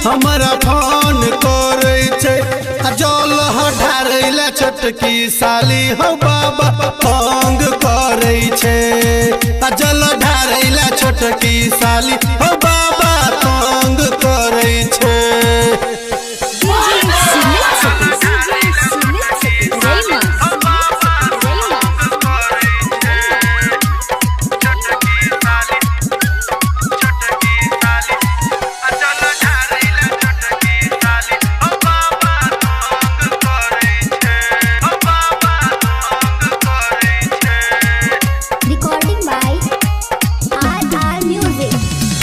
हमारा फोन करे छे जल ढारैला छोटकी साली हो बाबा तंग करे छे जल ढारैला छोटकी साली हो बाबा तंग करे छे।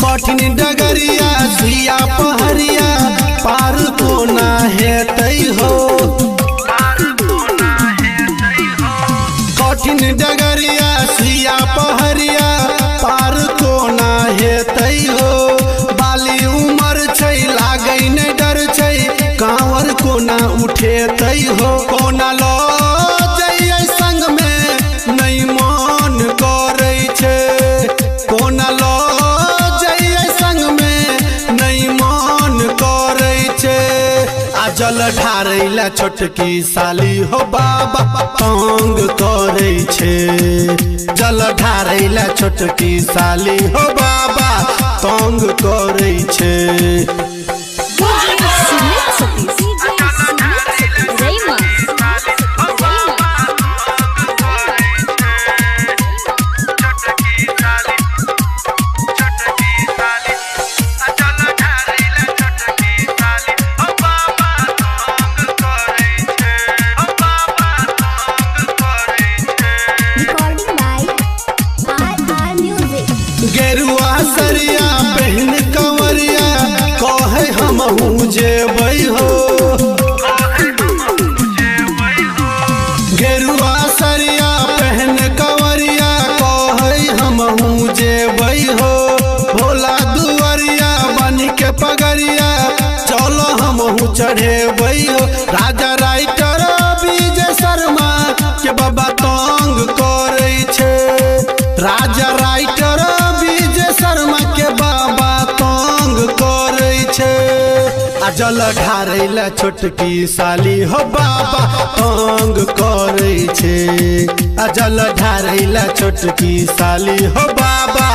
कठिन डगरिया सुइया पहरिया पार को ना हेतै हो कठिन डगरिया सुइया पहरिया पार को ना हेतै हो बाली उमर छै लागै नै डर छै कांवर को ना उठेतै हो कोना लो जइयै संग में नै मन करै छै कोना लो जल ढारैला छोटकी साली हो बाबा तंग करे छे जल ढारैला छोटकी साली हो बाबा तंग करे छे। गेरुआ सरिया पहन कंवरिया कहे हमहू जेबै हो गेरुआ सरिया पहन कंवरिया कहे हमहू जेबै हो भोला दुआरिया बन के पगरिया चलो हमहू चढ़ेबै हो राजा राइटर विजय शर्मा के बाबा तंग करे छे राजा राइटर के बाबा तंग करे छे जल ढारैला छोटकी साली हो बाबा तंग करे छे जल ढारैला छोटकी साली हो बाबा